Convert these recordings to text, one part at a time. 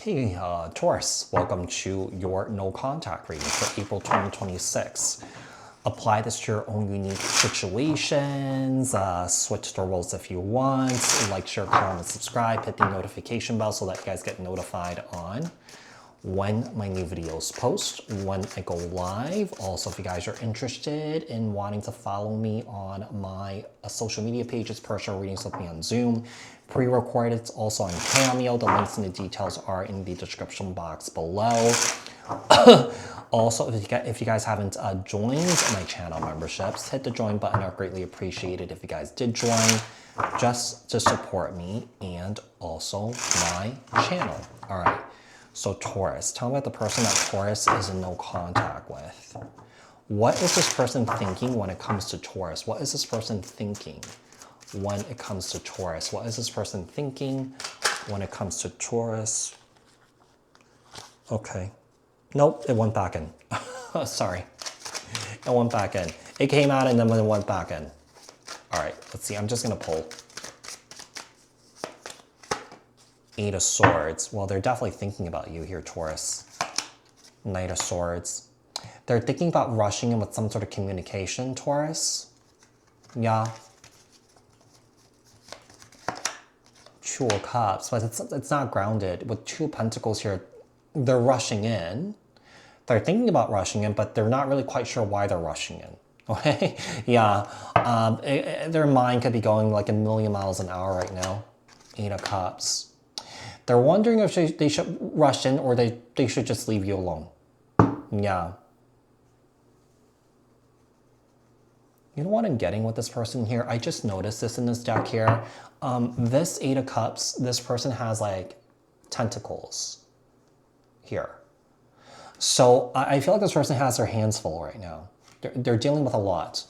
Hey, Taurus, welcome to your no contact reading for April 2026. Apply this to your own unique situations, switch the roles if you want, like, share, comment, subscribe, hit the notification bell so that you guys get notified on when my new videos post, when I go live. Also, if you guys are interested in wanting to follow me on my social media pages, personal readings with me on Zoom, pre-recorded, it's also on Cameo. The links and the details are in the description box below. Also, if you guys haven't joined my channel memberships, hit the join button. I'd greatly appreciate it if you guys did join, just to support me and also my channel. All right. So Taurus, tell me about the person that Taurus is in no contact with. What is this person thinking when it comes to Taurus? What is this person thinking when it comes to Taurus? What is this person thinking when it comes to Taurus? Okay. Nope, it went back in. Sorry. It went back in. It came out and then it went back in. All right, let's see. I'm just going to pull. Eight of Swords. Well, they're definitely thinking about you here, Taurus. Knight of Swords. They're thinking about rushing in with some sort of communication, Taurus. Yeah. Two of Cups, but it's not grounded. With Two of Pentacles here, they're rushing in. They're thinking about rushing in, but they're not really quite sure why they're rushing in. Okay? Yeah. Their mind could be going like a million miles an hour right now. Eight of Cups. They're wondering if they should rush in or they should just leave you alone. Yeah. You know what I'm getting with this person here? I just noticed this in this deck here. This Eight of Cups, this person has like tentacles here. So I feel like this person has their hands full right now. They're dealing with a lot.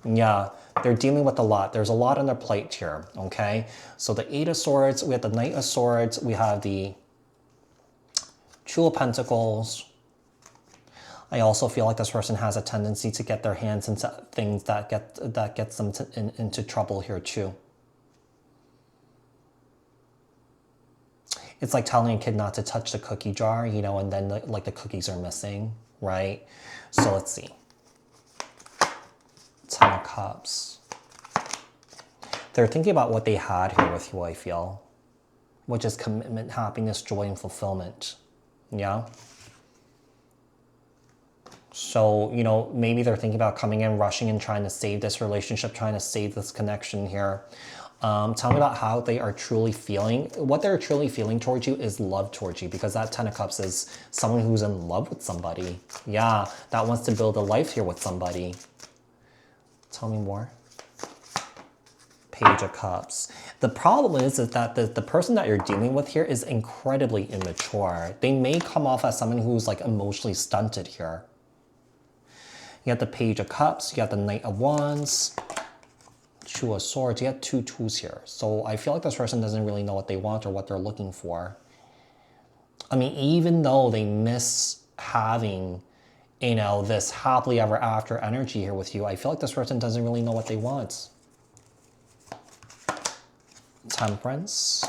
Yeah, they're dealing with a lot. There's a lot on their plate here, okay? So the Eight of Swords, we have the Knight of Swords, we have the Two of Pentacles. I also feel like this person has a tendency to get their hands into things that gets them into trouble here too. It's like telling a kid not to touch the cookie jar, you know, and then like the cookies are missing, right? So let's see. Ten of Cups. They're thinking about what they had here with you, I feel, which is commitment, happiness, joy, and fulfillment. Yeah. So, you know, maybe they're thinking about coming in, rushing in, trying to save this relationship, trying to save this connection here. Tell me about how they are truly feeling. What they're truly feeling towards you is love towards you, because that Ten of Cups is someone who's in love with somebody. Yeah, that wants to build a life here with somebody. Tell me more. Page of Cups. The problem is that the person that you're dealing with here is incredibly immature. They may come off as someone who's like emotionally stunted here. You got the Page of Cups, you got the Knight of Wands, Two of Swords, you got two twos here. So I feel like this person doesn't really know what they want or what they're looking for. I mean, even though they miss having, you know, this happily ever after energy here with you, I feel like this person doesn't really know what they want. Temperance.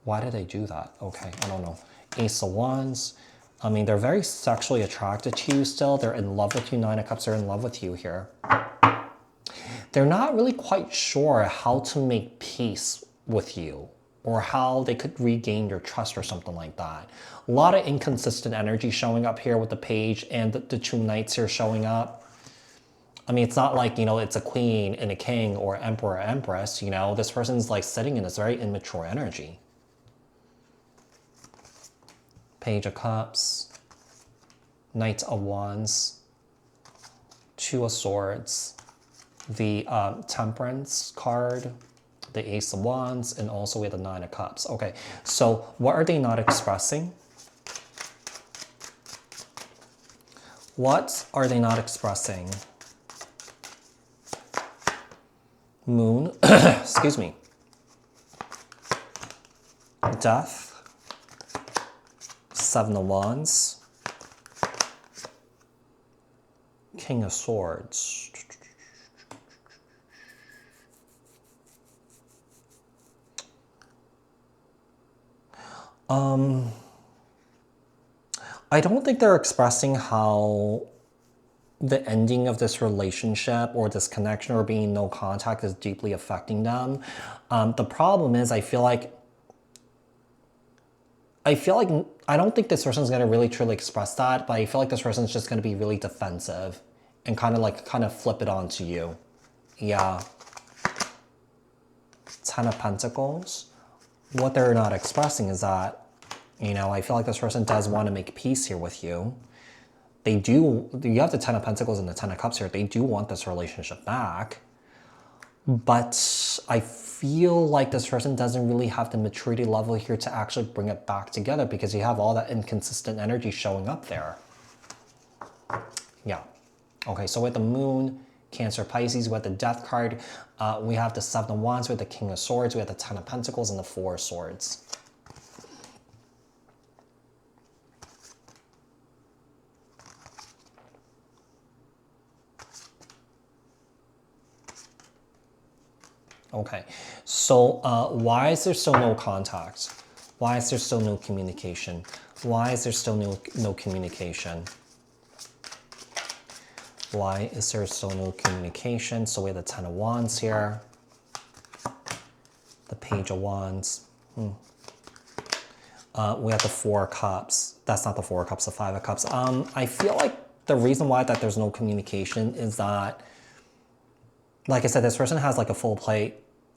Why did they do that? Okay, I don't know. Ace of Wands. I mean, they're very sexually attracted to you still. They're in love with you. Nine of Cups are in love with you here. They're not really quite sure how to make peace with you or how they could regain your trust or something like that. A lot of inconsistent energy showing up here with the Page and the two Knights here showing up. I mean, it's not like, you know, it's a queen and a king or emperor or empress, you know. This person's like sitting in this very immature energy. Page of Cups, Knight of Wands, Two of Swords, the Temperance card, the Ace of Wands, and also we have the Nine of Cups. Okay, so what are they not expressing? What are they not expressing? Moon, excuse me. Death, Seven of Wands, King of Swords. I don't think they're expressing how the ending of this relationship or this connection or being no contact is deeply affecting them. The problem is I feel like I don't think this person's gonna really truly express that, but I feel like this person's just gonna be really defensive and kind of flip it onto you. Yeah. Ten of Pentacles. What they're not expressing is that, I feel like this person does want to make peace here with you. They do. You have the Ten of Pentacles and the Ten of Cups here. They do want this relationship back. But I feel like this person doesn't really have the maturity level here to actually bring it back together because you have all that inconsistent energy showing up there. Yeah. Okay, so with the Moon, Cancer, Pisces, we have the Death card. We have the Seven of Wands, we have the King of Swords, we have the Ten of Pentacles, and the Four of Swords. Okay, so why is there still no contact? Why is there still no communication? Why is there still no communication? Why is there still no communication? So we have the Ten of Wands here. The Page of Wands. We have the Four of Cups. That's not the Four of Cups, the Five of Cups. I feel like the reason why that there's no communication is that, like I said, this person has like a full plate.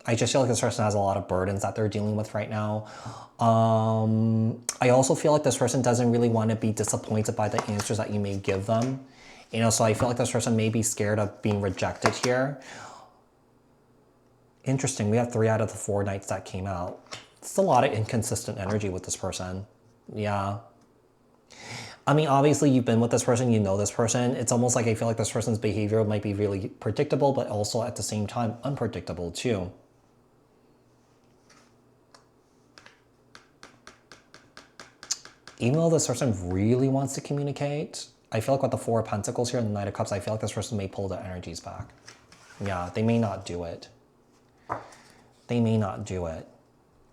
I just feel like this person has a lot of burdens that they're dealing with right now. I also feel like this person doesn't really want to be disappointed by the answers that you may give them. So I feel like this person may be scared of being rejected here. Interesting, we have 3 out of the 4 nights that came out. It's a lot of inconsistent energy with this person. Yeah. I mean, obviously you've been with this person, you know this person. It's almost like I feel like this person's behavior might be really predictable, but also at the same time unpredictable too. Even though this person really wants to communicate, I feel like with the Four of Pentacles here and the Knight of Cups, I feel like this person may pull the energies back. Yeah, they may not do it. They may not do it.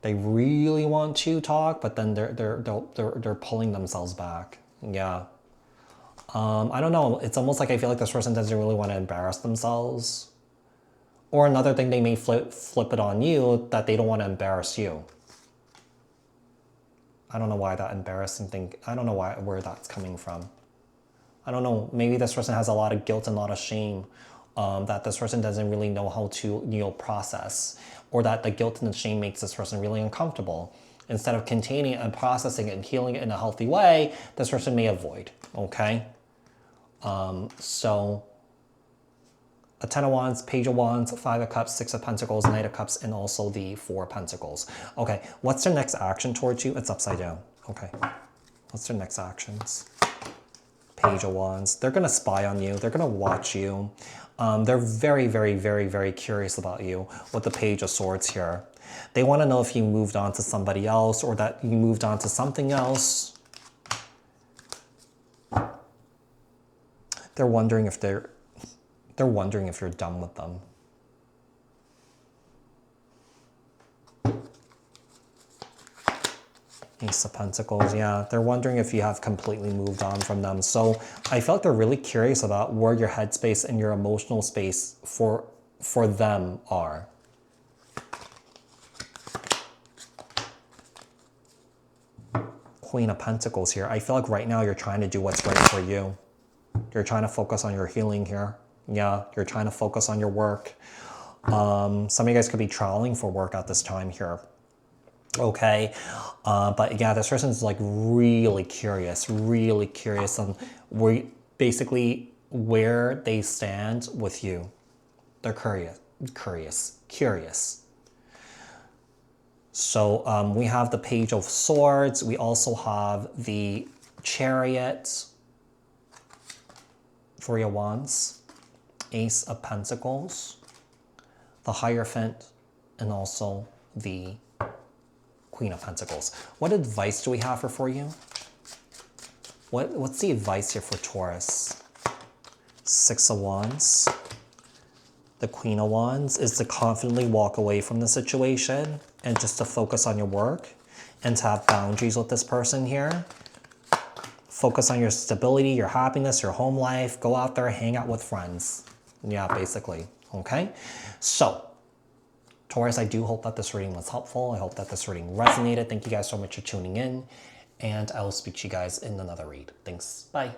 They really want to talk, but then they're pulling themselves back. Yeah. I don't know. It's almost like I feel like this person doesn't really want to embarrass themselves. Or another thing, they may flip it on you that they don't want to embarrass you. I don't know why that embarrassing thing, I don't know where that's coming from. I don't know, maybe this person has a lot of guilt and a lot of shame that this person doesn't really know how to, process, or that the guilt and the shame makes this person really uncomfortable. Instead of containing it and processing it and healing it in a healthy way, this person may avoid, okay? So a Ten of Wands, Page of Wands, Five of Cups, Six of Pentacles, Knight of Cups, and also the Four of Pentacles. Okay, what's their next action towards you? It's upside down. Okay, what's their next actions? Page of Wands. They're going to spy on you. They're going to watch you. They're very, very, very, very curious about you with the Page of Swords here. They want to know if you moved on to somebody else or that you moved on to something else. They're wondering if you're done with them. Ace of Pentacles, yeah. They're wondering if you have completely moved on from them. So I felt they're really curious about where your headspace and your emotional space for them are. Queen of Pentacles here. I feel like right now you're trying to do what's right for you. You're trying to focus on your healing here. Yeah, you're trying to focus on your work. Some of you guys could be traveling for work at this time here. Okay, but yeah, this person's like really curious on basically where they stand with you. They're curious. So we have the Page of Swords. We also have the Chariot, Three of Wands, Ace of Pentacles, the Hierophant, and also the Queen of Pentacles. What advice do we have for you? What's the advice here for Taurus? Six of Wands. The Queen of Wands is to confidently walk away from the situation and just to focus on your work and to have boundaries with this person here. Focus on your stability, your happiness, your home life. Go out there, hang out with friends. Yeah, basically, okay? So, Taurus, I do hope that this reading was helpful. I hope that this reading resonated. Thank you guys so much for tuning in, and I will speak to you guys in another read. Thanks, bye.